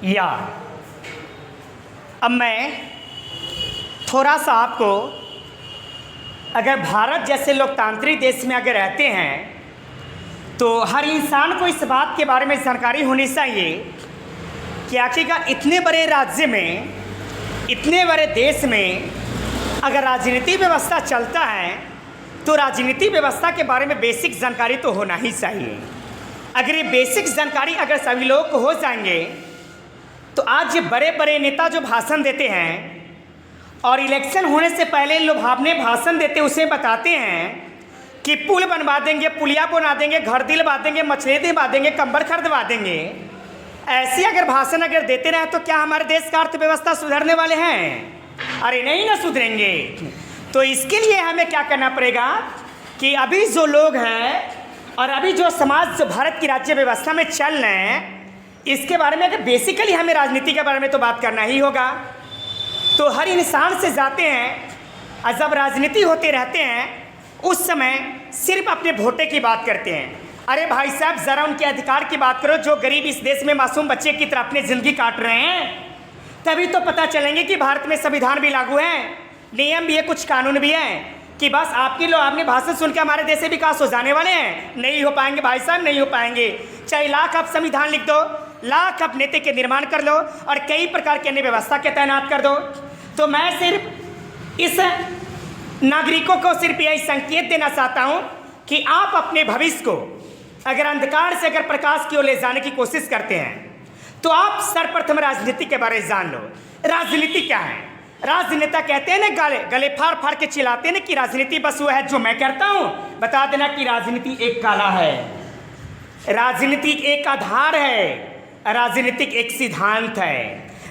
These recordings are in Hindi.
या अब मैं थोड़ा सा आपको, अगर भारत जैसे लोकतांत्रिक देश में अगर रहते हैं तो हर इंसान को इस बात के बारे में जानकारी होनी चाहिए कि आखिरकार इतने बड़े राज्य में, इतने बड़े देश में अगर राजनीति व्यवस्था चलता है तो राजनीति व्यवस्था के बारे में बेसिक जानकारी तो होना ही चाहिए। अगर ये बेसिक जानकारी अगर सभी लोग को हो जाएंगे तो आज ये बड़े बड़े नेता जो भाषण देते हैं और इलेक्शन होने से पहले लुभावने भाषण देते उसे बताते हैं कि पुल बनवा देंगे, पुलिया बना देंगे, घर दिलवा देंगे, मछली दिलवा देंगे, कंबल खरीदवा देंगे, ऐसे अगर भाषण अगर देते रहे तो क्या हमारे देश का अर्थव्यवस्था सुधरने वाले हैं? अरे नहीं ना सुधरेंगे। तो इसके लिए हमें क्या करना पड़ेगा कि अभी जो लोग हैं और अभी जो समाज जो भारत की राज्य व्यवस्था में चल रहे हैं इसके बारे में अगर बेसिकली हमें राजनीति के बारे में तो बात करना ही होगा। तो हर इंसान से जाते हैं और जब राजनीति होते रहते हैं उस समय सिर्फ अपने वोटे की बात करते हैं। अरे भाई साहब ज़रा उनके अधिकार की बात करो जो गरीब इस देश में मासूम बच्चे की तरह अपनी ज़िंदगी काट रहे हैं, तभी तो पता चलेंगे कि भारत में संविधान भी लागू है, नियम भी है, कुछ कानून भी हैं कि बस आपने भाषण सुन के हमारे देश से विकास हो जाने वाले हैं। नहीं हो पाएंगे भाई साहब, नहीं हो पाएंगे। चाहे लाख आप संविधान लिख दो, लाख आप नीति के निर्माण कर लो और कई प्रकार की अन्य व्यवस्था के तैनात कर दो, तो मैं सिर्फ इस नागरिकों को सिर्फ यही संकेत देना चाहता हूँ कि आप अपने भविष्य को अगर अंधकार से अगर प्रकाश की ओर ले जाने की कोशिश करते हैं तो आप सर्वप्रथम राजनीति के बारे में जान लो। राजनीति क्या है? राजनेता कहते हैं ना, गले फाड़ फाड़ के चिल्लाते हैं ना कि राजनीति बस वो है जो मैं करता हूँ। बता देना कि राजनीति एक काला है, राजनीतिक एक आधार है, राजनीतिक एक सिद्धांत है,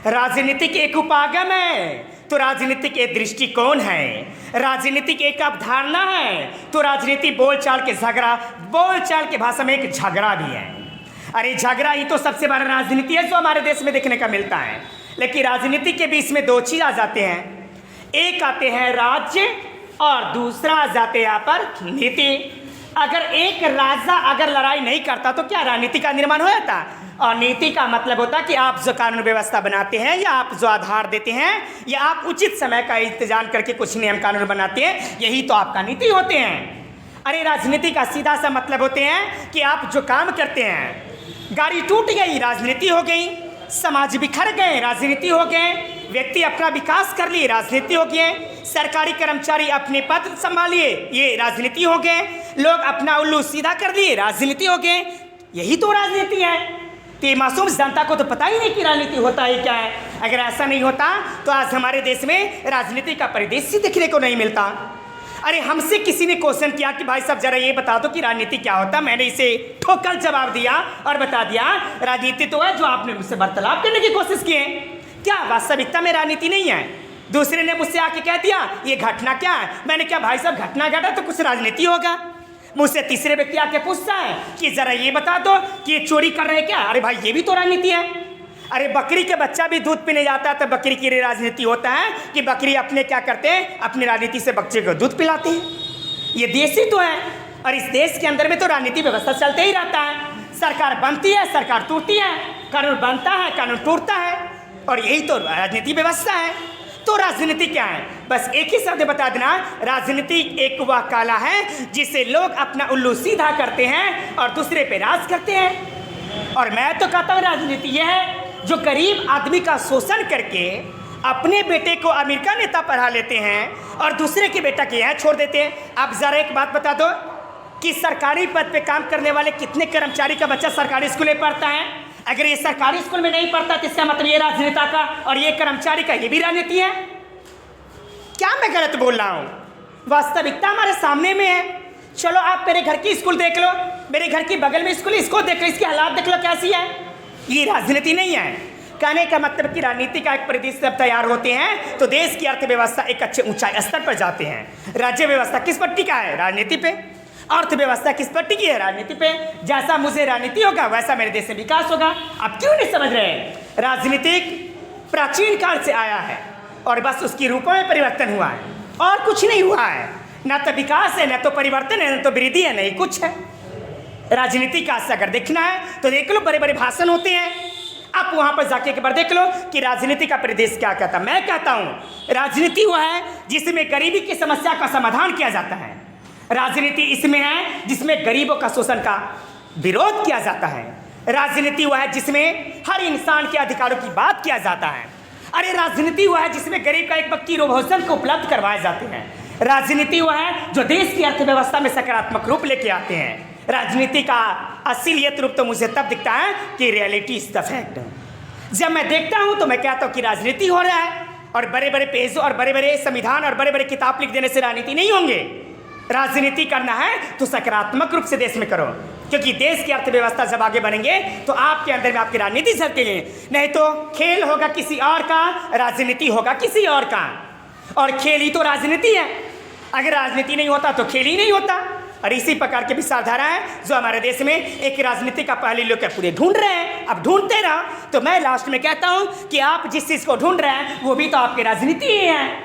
राजनीतिक एक उपागम है तो राजनीतिक एक दृष्टिकोण है, राजनीतिक एक अवधारणा है तो राजनीति बोलचाल के झगड़ा, बोलचाल के भाषा में एक झगड़ा भी है। अरे झगड़ा ही तो सबसे बड़ा राजनीति है जो हमारे देश में देखने का मिलता है। लेकिन राजनीति के बीच में दो चीज आ जाते हैं, एक आते हैं राज्य और दूसरा आ जाते हैं यहाँ पर नीति। अगर एक राजा अगर लड़ाई नहीं करता तो क्या राजनीति का निर्माण हो जाता? और नीति का मतलब होता है कि आप जो कानून व्यवस्था बनाते हैं या आप जो आधार देते हैं या आप उचित समय का इंतजाम करके कुछ नियम कानून बनाते हैं, यही तो आपका नीति होते हैं। अरे राजनीति का सीधा सा मतलब होते हैं कि आप जो काम करते हैं, गाड़ी टूट गई राजनीति हो गई, समाज बिखर गए राजनीति हो गए, व्यक्ति अपना विकास कर लिए राजनीति हो गए, सरकारी कर्मचारी अपने पद संभालिए ये राजनीति हो गए, लोग अपना उल्लू सीधा कर लिए राजनीति हो गए, यही तो राजनीति है। तो ये मासूम जनता को तो पता ही नहीं कि राजनीति होता है क्या है। अगर ऐसा नहीं होता तो आज हमारे देश में राजनीति का परिदृश्य देखने को नहीं मिलता। अरे हमसे किसी ने क्वेश्चन किया कि भाई साहब जरा ये बता दो कि राजनीति क्या होता, मैंने इसे ठोकर जवाब दिया और बता दिया राजनीति तो है जो आपने मुझसे वार्तालाप करने की कोशिश की है। क्या वास्तविकता में राजनीति नहीं है? दूसरे ने मुझसे आके कह दिया ये घटना क्या है, मैंने क्या भाई साहब घटना घटा तो कुछ राजनीति होगा। मुझसे तीसरे व्यक्ति आके पूछता है कि जरा ये बता दो कि ये चोरी कर रहे हैं क्या, अरे भाई ये भी तो राजनीति है। अरे बकरी के बच्चा भी दूध पीने जाता है तो बकरी की राजनीति होता है कि बकरी अपने क्या करते हैं, अपनी राजनीति से बच्चे को दूध पिलाते हैं। ये देश ही तो है और इस देश के अंदर में तो राजनीति व्यवस्था चलते ही रहता है। सरकार बनती है, सरकार टूटती है, कानून बनता है, कानून टूटता है और यही तो राजनीति व्यवस्था है। तो राजनीति क्या है? बस एक ही शब्द बता देना, राजनीति एक वह काला है जिसे लोग अपना उल्लू सीधा करते हैं और दूसरे पे राज करते हैं। और मैं तो कहता हूँ राजनीति यह है जो गरीब आदमी का शोषण करके अपने बेटे को अमेरिका नेता पढ़ा लेते हैं और दूसरे के बेटा के यहाँ छोड़ देते हैं। आप ज़रा एक बात बता दो कि सरकारी पद पे काम करने वाले कितने कर्मचारी का बच्चा सरकारी स्कूल में पढ़ता है? अगर ये सरकारी स्कूल में नहीं पढ़ता तो इसका मतलब ये राजनेता का और ये कर्मचारी का ये भी राजनीति है। क्या मैं गलत बोल रहा हूँ? वास्तविकता हमारे सामने में है। चलो आप मेरे घर की स्कूल देख लो, मेरे घर की बगल में स्कूल, इसको देख लो, इसकी हालात देख लो कैसी है। ये राजनीति नहीं है। कहने का मतलब कि राजनीति का एक परिदृश्य जब तैयार होते हैं तो देश की अर्थव्यवस्था एक अच्छे ऊंचाई स्तर पर जाते हैं। राज्य व्यवस्था किस पर टिका है? राजनीति पे। अर्थव्यवस्था किस पर टिकी है? राजनीति पे। जैसा मुझे राजनीति होगा वैसा मेरे देश में विकास होगा। आप क्यों नहीं समझ रहे हैं? राजनीतिक प्राचीन काल से आया है और बस उसकी रूपों में परिवर्तन हुआ है और कुछ नहीं हुआ है। न तो विकास है, न तो परिवर्तन है, न तो वृद्धि है, नहीं कुछ है। राजनीति का अगर देखना है तो देख लो, बड़े बड़े भाषण होते हैं, आप वहां पर जाके एक बार देख लो कि राजनीति का परिदेश क्या कहता है। मैं कहता हूं राजनीति वो है जिसमें गरीबी की समस्या का समाधान किया जाता है। राजनीति इसमें है जिसमें गरीबों का शोषण का विरोध किया जाता है। राजनीति वह है जिसमें हर इंसान के अधिकारों की बात किया जाता है। अरे राजनीति वह है जिसमें गरीब का एक वक्त की भोजन को उपलब्ध करवाए जाते हैं। राजनीति वह है जो देश की अर्थव्यवस्था में सकारात्मक रूप लेके आते हैं। राजनीति का असलियत रूप तो मुझे तब दिखता है कि रियलिटी इज द फैक्ट। जब मैं देखता हूं तो मैं कहता हूं कि राजनीति हो रहा है और बड़े बड़े पेजों और बड़े बड़े संविधान और बड़े बड़े किताब लिख देने से राजनीति नहीं होंगे। राजनीति करना है तो सकारात्मक रूप से देश में करो, क्योंकि देश की अर्थव्यवस्था जब आगे बढ़ेंगे तो आपके अंदर में आपकी राजनीति चलती, नहीं तो खेल होगा किसी और का, राजनीति होगा किसी और का। और खेल ही तो राजनीति है। अगर राजनीति नहीं होता तो खेल ही नहीं होता। और इसी प्रकार की विचारधारा है जो हमारे देश में एक राजनीति का पहले लोग पूरे ढूंढ रहे हैं। अब ढूंढते रहो तो मैं लास्ट में कहता हूं कि आप जिस चीज को ढूंढ रहे हैं वो भी तो आपकी राजनीति ही है।